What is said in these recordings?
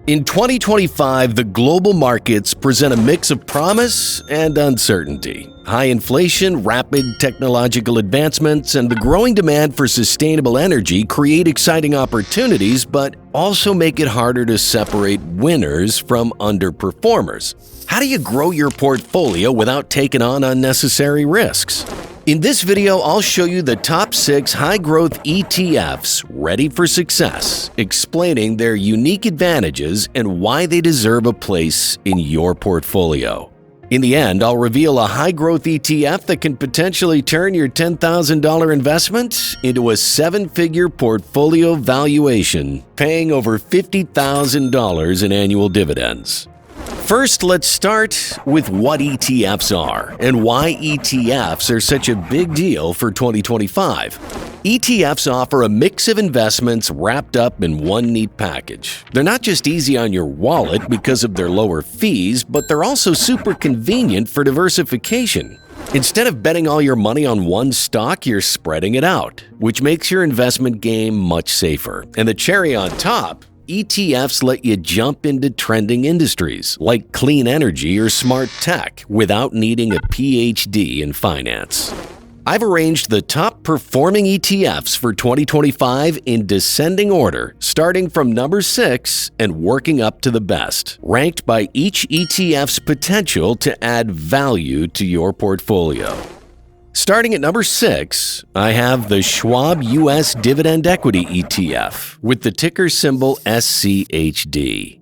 In 2025, the global markets present a mix of promise and uncertainty. High inflation, rapid technological advancements, and the growing demand for sustainable energy create exciting opportunities, but also make it harder to separate winners from underperformers. How do you grow your portfolio without taking on unnecessary risks? In this video, I'll show you the top 6 high-growth ETFs ready for success, explaining their unique advantages and why they deserve a place in your portfolio. In the end, I'll reveal a high-growth ETF that can potentially turn your $10,000 investment into a 7-figure portfolio valuation, paying over $50,000 in annual dividends. First, let's start with what ETFs are and why ETFs are such a big deal for 2025. ETFs offer a mix of investments wrapped up in one neat package. They're not just easy on your wallet because of their lower fees, but they're also super convenient for diversification. Instead of betting all your money on one stock, you're spreading it out, which makes your investment game much safer. And the cherry on top, ETFs let you jump into trending industries like clean energy or smart tech without needing a PhD in finance. I've arranged the top performing ETFs for 2025 in descending order, starting from number 6 and working up to the best, ranked by each ETF's potential to add value to your portfolio. Starting at number 6, I have the Schwab US Dividend ETF with the ticker symbol SCHD.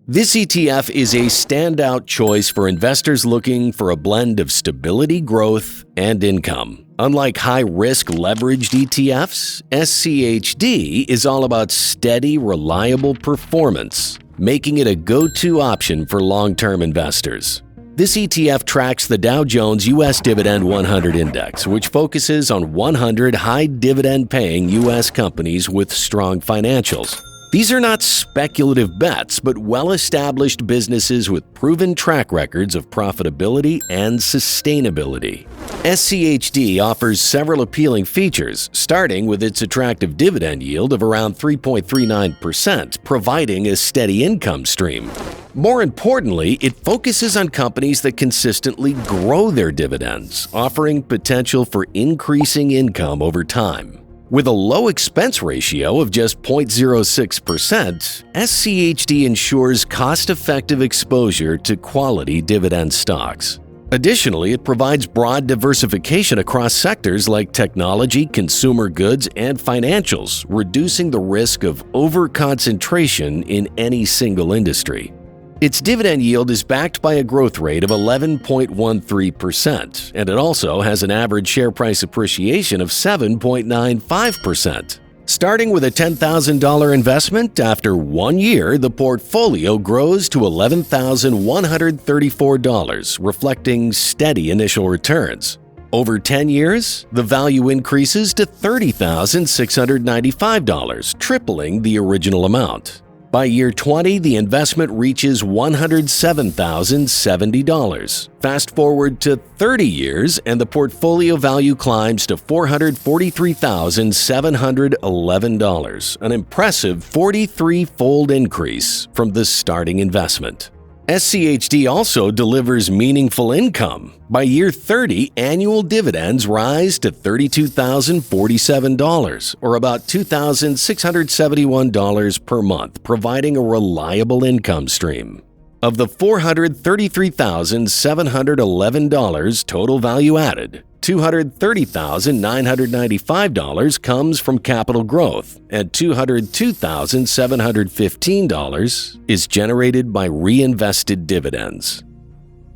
This ETF is a standout choice for investors looking for a blend of stability, growth, and income. Unlike high-risk leveraged ETFs, SCHD is all about steady, reliable performance, making it a go-to option for long-term investors. This ETF tracks the Dow Jones US Dividend 100 Index, which focuses on 100 high dividend-paying U.S. companies with strong financials. These are not speculative bets, but well-established businesses with proven track records of profitability and sustainability. SCHD offers several appealing features, starting with its attractive dividend yield of around 3.39%, providing a steady income stream. More importantly, it focuses on companies that consistently grow their dividends, offering potential for increasing income over time. With a low expense ratio of just 0.06%, SCHD ensures cost-effective exposure to quality dividend stocks. Additionally, it provides broad diversification across sectors like technology, consumer goods, and financials, reducing the risk of over-concentration in any single industry. Its dividend yield is backed by a growth rate of 11.13%, and it also has an average share price appreciation of 7.95%. Starting with a $10,000 investment, after 1 year, the portfolio grows to $11,134, reflecting steady initial returns. Over 10 years, the value increases to $30,695, tripling the original amount. By year 20, the investment reaches $107,070. Fast forward to 30 years, and the portfolio value climbs to $443,711, an impressive 43-fold increase from the starting investment. SCHD also delivers meaningful income. By year 30, annual dividends rise to $32,047, or about $2,671 per month, providing a reliable income stream. Of the $433,711 total value added, $230,995 comes from capital growth, and $202,715 is generated by reinvested dividends.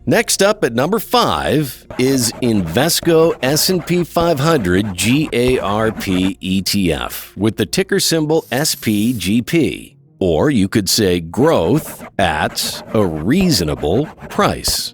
Next up at number 5 is Invesco S&P 500 GARP ETF with the ticker symbol SPGP, or you could say growth at a reasonable price.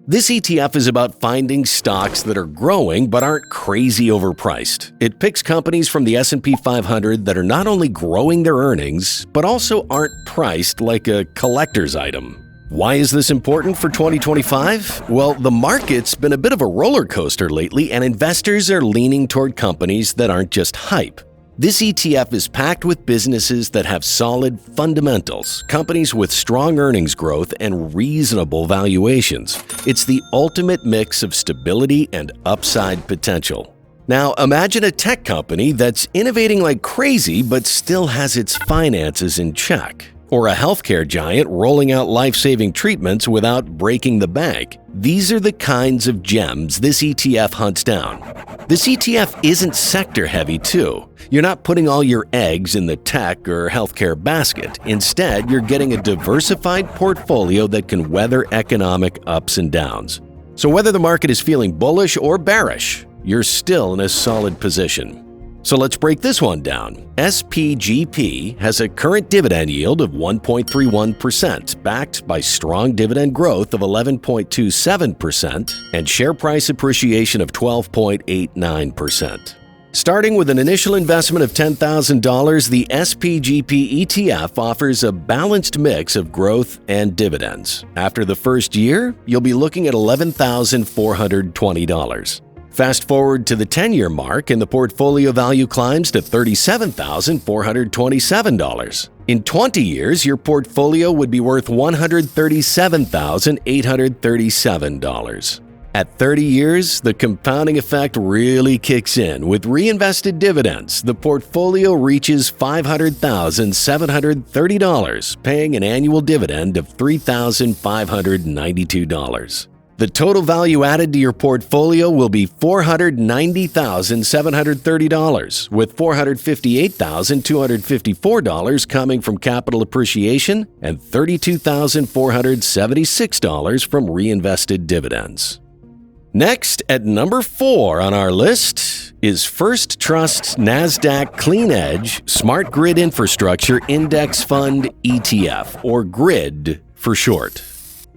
This ETF is about finding stocks that are growing but aren't crazy overpriced. It picks companies from the S&P 500 that are not only growing their earnings, but also aren't priced like a collector's item. Why is this important for 2025? Well, the market's been a bit of a roller coaster lately, and investors are leaning toward companies that aren't just hype. This ETF is packed with businesses that have solid fundamentals, companies with strong earnings growth and reasonable valuations. It's the ultimate mix of stability and upside potential. Now, imagine a tech company that's innovating like crazy but still has its finances in check. Or a healthcare giant rolling out life-saving treatments without breaking the bank. These are the kinds of gems this ETF hunts down. This ETF isn't sector-heavy, too. You're not putting all your eggs in the tech or healthcare basket. Instead, you're getting a diversified portfolio that can weather economic ups and downs. So whether the market is feeling bullish or bearish, you're still in a solid position. So let's break this one down. SPGP has a current dividend yield of 1.31%, backed by strong dividend growth of 11.27% and share price appreciation of 12.89%. Starting with an initial investment of $10,000, the SPGP ETF offers a balanced mix of growth and dividends. After the first year, you'll be looking at $11,420. Fast forward to the 10-year mark and the portfolio value climbs to $37,427. In 20 years, your portfolio would be worth $137,837. At 30 years, the compounding effect really kicks in. With reinvested dividends, the portfolio reaches $500,730, paying an annual dividend of $3,592. The total value added to your portfolio will be $490,730, with $458,254 coming from capital appreciation and $32,476 from reinvested dividends. Next, at number 4 on our list, is First Trust's NASDAQ Clean Edge Smart Grid Infrastructure Index Fund ETF, or GRID for short.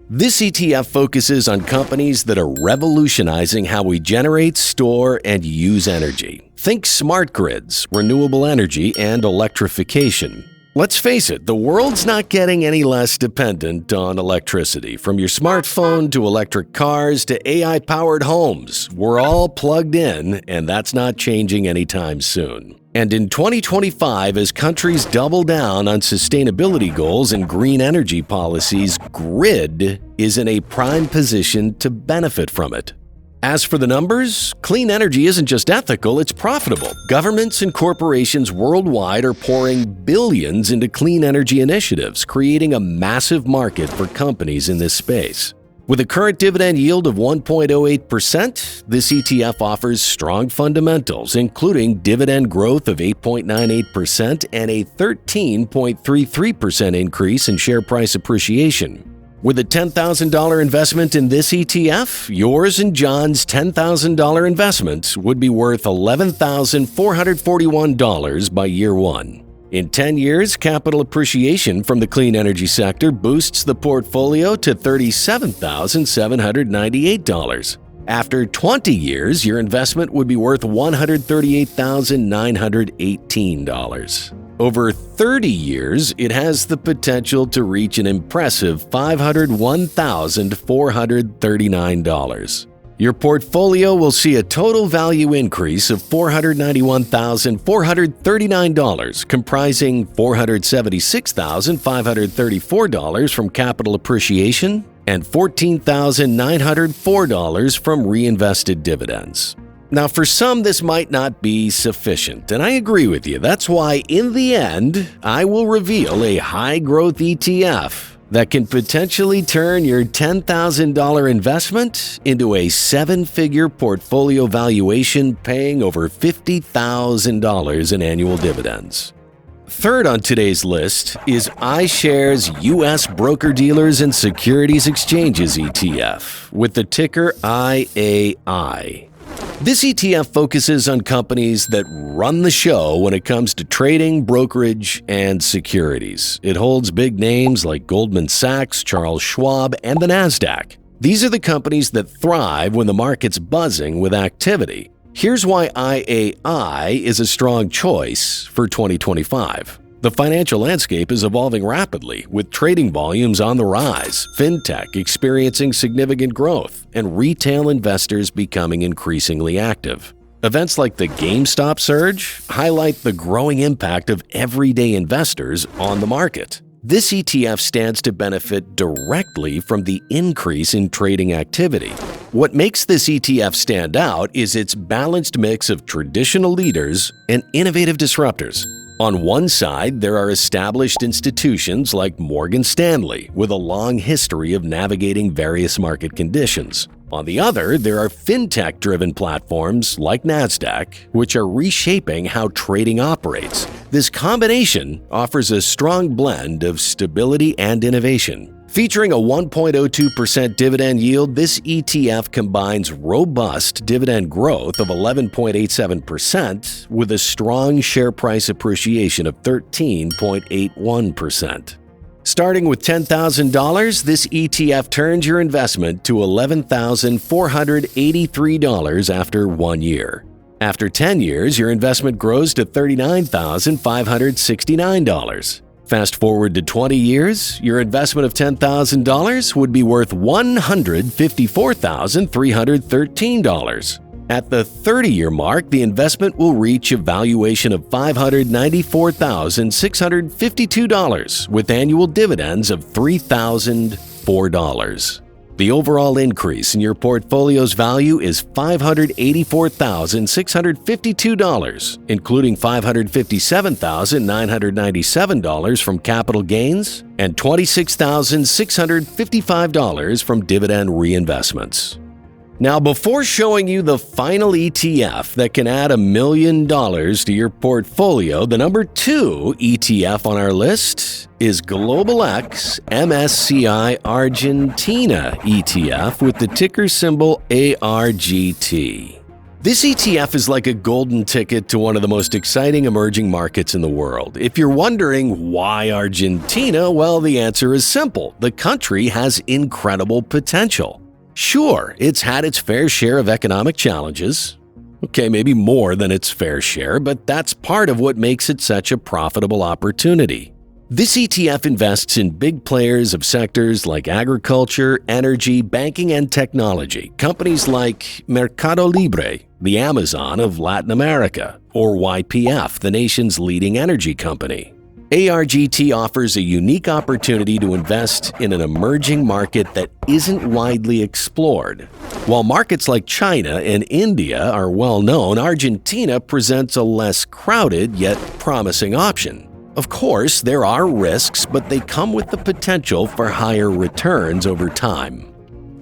This ETF focuses on companies that are revolutionizing how we generate, store, and use energy. Think smart grids, renewable energy, and electrification. Let's face it, the world's not getting any less dependent on electricity. From your smartphone to electric cars to AI-powered homes, we're all plugged in, and that's not changing anytime soon. And in 2025, as countries double down on sustainability goals and green energy policies, GRID is in a prime position to benefit from it. As for the numbers, clean energy isn't just ethical, it's profitable. Governments and corporations worldwide are pouring billions into clean energy initiatives, creating a massive market for companies in this space. With a current dividend yield of 1.08%, this ETF offers strong fundamentals, including dividend growth of 8.98% and a 13.33% increase in share price appreciation. With a $10,000 investment in this ETF, yours and John's $10,000 investment would be worth $11,441 by year 1. In 10 years, capital appreciation from the clean energy sector boosts the portfolio to $37,798. After 20 years, your investment would be worth $138,918. Over 30 years, it has the potential to reach an impressive $501,439. Your portfolio will see a total value increase of $491,439, comprising $476,534 from capital appreciation and $14,904 from reinvested dividends. Now, for some, this might not be sufficient, and I agree with you. That's why, in the end, I will reveal a high-growth ETF that can potentially turn your $10,000 investment into a 7-figure portfolio valuation paying over $50,000 in annual dividends. Third on today's list is iShares US Broker-Dealers and Securities Exchanges ETF with the ticker IAI. This ETF focuses on companies that run the show when it comes to trading, brokerage, and securities. It holds big names like Goldman Sachs, Charles Schwab, and the NASDAQ. These are the companies that thrive when the market's buzzing with activity. Here's why IAI is a strong choice for 2025. The financial landscape is evolving rapidly, with trading volumes on the rise, fintech experiencing significant growth, and retail investors becoming increasingly active. Events like the GameStop surge highlight the growing impact of everyday investors on the market. This ETF stands to benefit directly from the increase in trading activity. What makes this ETF stand out is its balanced mix of traditional leaders and innovative disruptors. On one side, there are established institutions like Morgan Stanley, with a long history of navigating various market conditions. On the other, there are fintech-driven platforms like Nasdaq, which are reshaping how trading operates. This combination offers a strong blend of stability and innovation. Featuring a 1.02% dividend yield, this ETF combines robust dividend growth of 11.87% with a strong share price appreciation of 13.81%. Starting with $10,000, this ETF turns your investment to $11,483 after 1 year. After 10 years, your investment grows to $39,569. Fast forward to 20 years, your investment of $10,000 would be worth $154,313. At the 30-year mark, the investment will reach a valuation of $594,652 with annual dividends of $3,004. The overall increase in your portfolio's value is $584,652, including $557,997 from capital gains and $26,655 from dividend reinvestments. Now, before showing you the final ETF that can add $1 million to your portfolio, the number 2 ETF on our list is Global X MSCI Argentina ETF with the ticker symbol ARGT. This ETF is like a golden ticket to one of the most exciting emerging markets in the world. If you're wondering why Argentina, well, the answer is simple. The country has incredible potential. Sure, it's had its fair share of economic challenges. Okay, maybe more than its fair share, but that's part of what makes it such a profitable opportunity. This ETF invests in big players of sectors like agriculture, energy, banking, and technology. Companies like Mercado Libre, the Amazon of Latin America, or YPF, the nation's leading energy company. ARGT offers a unique opportunity to invest in an emerging market that isn't widely explored. While markets like China and India are well known, Argentina presents a less crowded yet promising option. Of course, there are risks, but they come with the potential for higher returns over time.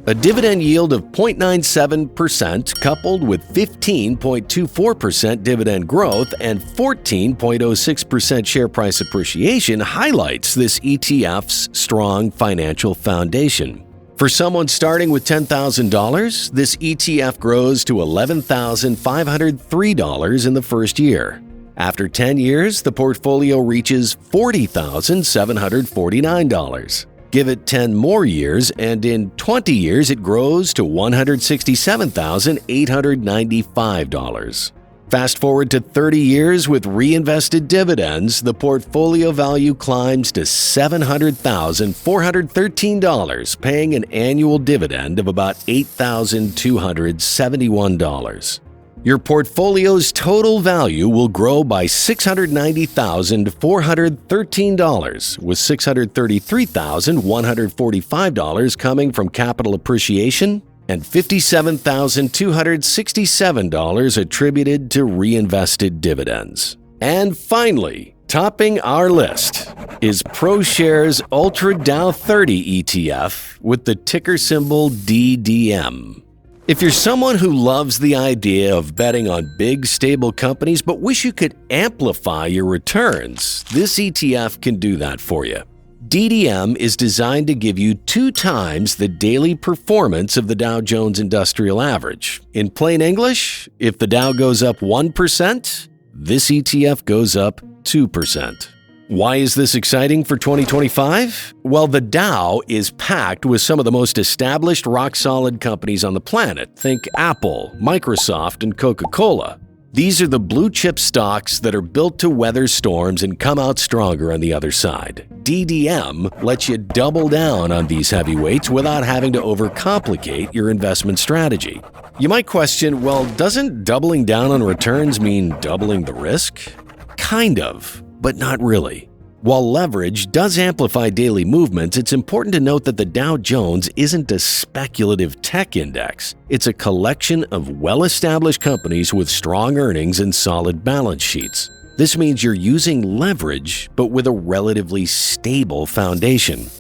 A dividend yield of 0.97% coupled with 15.24% dividend growth and 14.06% share price appreciation highlights this ETF's strong financial foundation. For someone starting with $10,000, this ETF grows to $11,503 in the first year. After 10 years, the portfolio reaches $40,749. Give it 10 more years, and in 20 years, it grows to $167,895. Fast forward to 30 years with reinvested dividends, the portfolio value climbs to $700,413, paying an annual dividend of about $8,271. Your portfolio's total value will grow by $690,413, with $633,145 coming from capital appreciation and $57,267 attributed to reinvested dividends. And finally, topping our list is ProShares Ultra Dow 30 ETF with the ticker symbol DDM. If you're someone who loves the idea of betting on big, stable companies but wish you could amplify your returns, this ETF can do that for you. DDM is designed to give you 2 times the daily performance of the Dow Jones Industrial Average. In plain English, if the Dow goes up 1%, this ETF goes up 2%. Why is this exciting for 2025? Well, the Dow is packed with some of the most established rock-solid companies on the planet. Think Apple, Microsoft, and Coca-Cola. These are the blue chip stocks that are built to weather storms and come out stronger on the other side. DDM lets you double down on these heavyweights without having to overcomplicate your investment strategy. You might question, well, doesn't doubling down on returns mean doubling the risk? Kind of, but not really. While leverage does amplify daily movements, it's important to note that the Dow Jones isn't a speculative tech index. It's a collection of well-established companies with strong earnings and solid balance sheets. This means you're using leverage, but with a relatively stable foundation.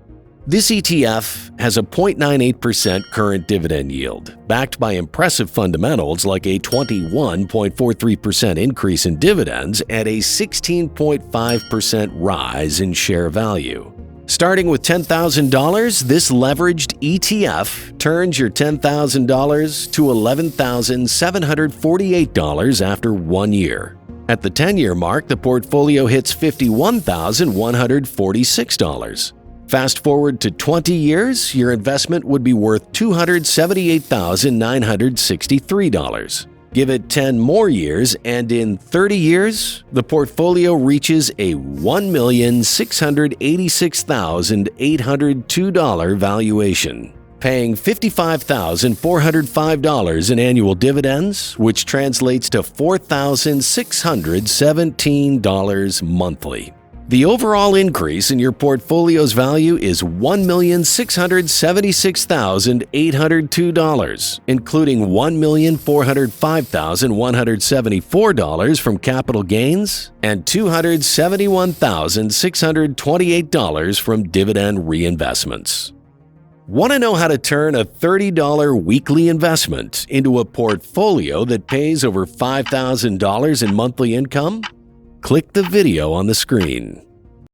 This ETF has a 0.98% current dividend yield, backed by impressive fundamentals like a 21.43% increase in dividends and a 16.5% rise in share value. Starting with $10,000, this leveraged ETF turns your $10,000 to $11,748 after 1 year. At the 10-year mark, the portfolio hits $51,146. Fast forward to 20 years, your investment would be worth $278,963. Give it 10 more years, and in 30 years, the portfolio reaches a $1,686,802 valuation, paying $55,405 in annual dividends, which translates to $4,617 monthly. The overall increase in your portfolio's value is $1,676,802, including $1,405,174 from capital gains and $271,628 from dividend reinvestments. Want to know how to turn a $30 weekly investment into a portfolio that pays over $5,000 in monthly income? Click the video on the screen.